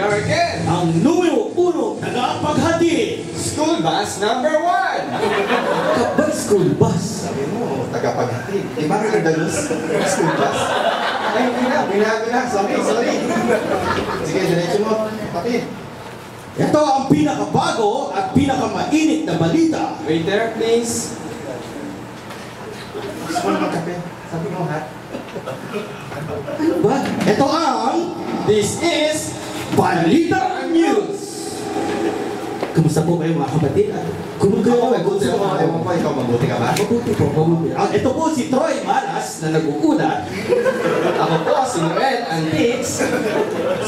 are again. Ang numero 1 tagapaghatid. School bus number 1. Kapag school bus. Sabi mo, tagapaghatid. Di ba Andalus? School bus? Ay, hindi na. Binago na. Sorry. Sige, diretso mo. Patid. Ito ang pinakabago at pinakamainit na balita. Waiter, please. Gusto mo naman kape? Sabi mo, ha? Ano ba? Ito ang This is Balita News. Kamusta po kayo mga kapatid? Ako mabuti mo. Ewan ko, ikaw mabuti ka ba? Mabuti po, mabuti. Ito po si Troy Maras na nag-uulat Ako po, si Noel Antics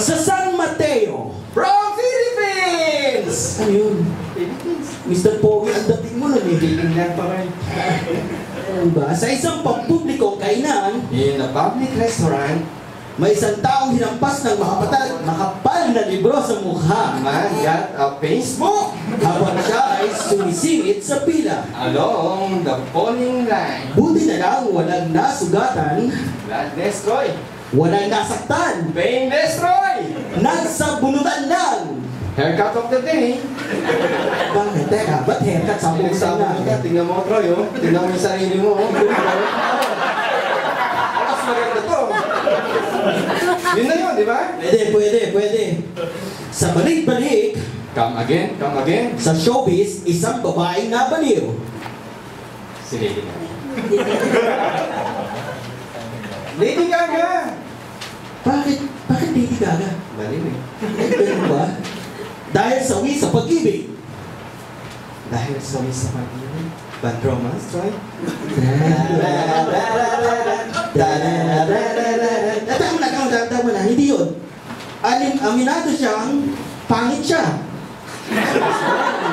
sa San Mateo. from Philippines! Ano yun? Philippines? Mr. Pogi, ang dating mo nun eh. Tingnan pa rin. Ano ba? Sa isang pampublikong kainan, In a public restaurant, may isang taong hinampas ng makapal na libro sa mukha man got a Facebook habang siya ay sumisingit sa pila. along the falling line. Buti na lang walang nasugatan, Blood destroy. walang nasaktan, Pain destroy. nagsabunutan lang. Haircut of the day. Bakit? Teka, ba't haircut sa buong Pinagsabi ka, tingnan mo Troy, oh. Tingnan mo yung sarili mo, oh. Mas maganda to. Yun na yun, di ba? Pwede. Sa balik-balik, Come again. sa showbiz, isang babaeng nabaliw. Si Lady Gaga. Lady Gaga! Bakit Lady Gaga? Baliw eh. Ganun ba? Dahil sawi sa pag-ibig. Dahil sa sa pag-ibig. Bad romance, Troy? Tama na, hindi yun. Aminado siyang pangit siya.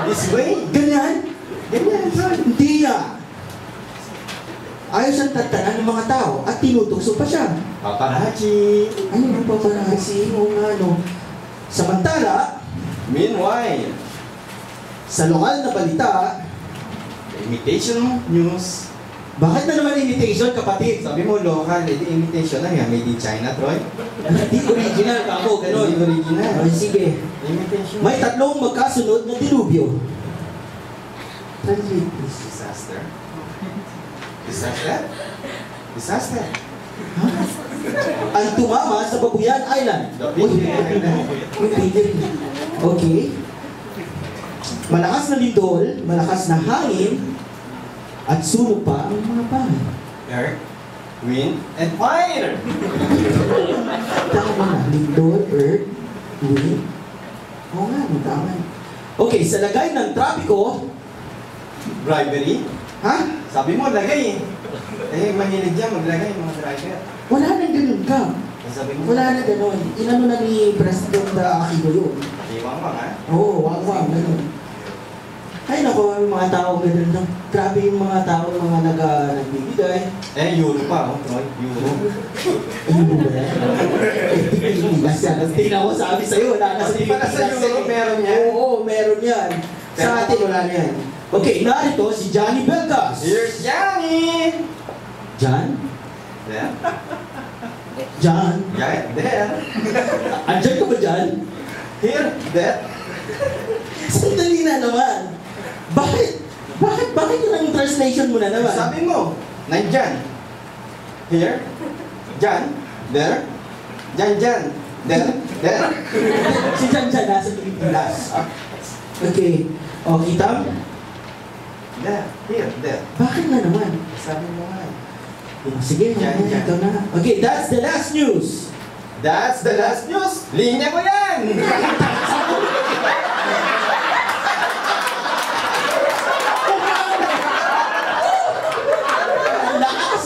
This way? Ganyan? Troy. Hindi niya. Ayaw siyang tatanan ng mga tao at tinutukso pa siya. Paparazzi. Ano yung paparazzi? O nga, no? Samantala, Meanwhile, sa lokal na balita, imitation news. bakit na naman imitation, kapatid? Sabi mo local, edi imitation na yan. Made in China, Troy. Hindi original ka mo, gano'n. Hindi original. Ay, sige. Imitation. May 3 magkasunod na dilubyo. Translate, please. Disaster. Disaster? Disaster. Ang tumama sa Babuyan Island. The big island. Yung bigger. Okay. Malakas na lindol, malakas na hangin, at sunog pa ang mga bahay. Earth, wind, and fire. Tama na. Lindol, earth, wind. Oo nga, tama. Okay, sa lagay ng trapiko, Bribery. ha? Sabi mo, lagay eh. Eh, mahilig dyan maglagay mga driver. Wala nang ganun ka. Sabi mo, Wala na ganun. Inano na ni President Aquino yun. iwang ha? Oo, wag, ganun. Ay nako, yung mga tao ganun lang. Grabe yung mga tao, mga nagbibigay. Eh, euro pa, oh, Troy. Euro. Ayun mo ba yan? Pilipinas yan. Tingnan ko, sabi sa'yo, wala na sa Di ba nasa Pilipinas euro, eh. meron yan? Oo, meron yan. Sa atin, wala na yan. Okay, narito si Johnny Belgas. Here's Johnny! John? There. John? Yeah, there. Andyan ka ba dyan? Here, there. Sandali na naman. Bakit yun ang translation mo na naman? Sabi mo, nandyan. Here, dyan, there, dyan, there, there. Si John nasa Pilipinas. Okay. O, kita? There, here, there. Bakit na naman? Sabi mo nga. Sige, Yan. ikaw na. Okay, that's the last news. That's the last news! Linya ko yan! Lakas!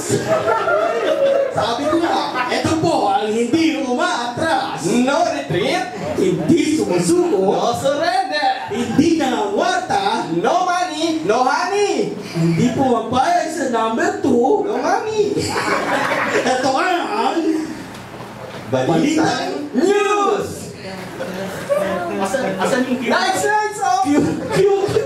Sabi ko nga, ito po ang hindi umaatras. No retreat! Hindi sumusuko. No surrender! Hindi nangangarta. No money! No honey! Hindi pumapayag sa number 2. No money! Ito ang Balitang News! Asan yung Lights, lights off! Cue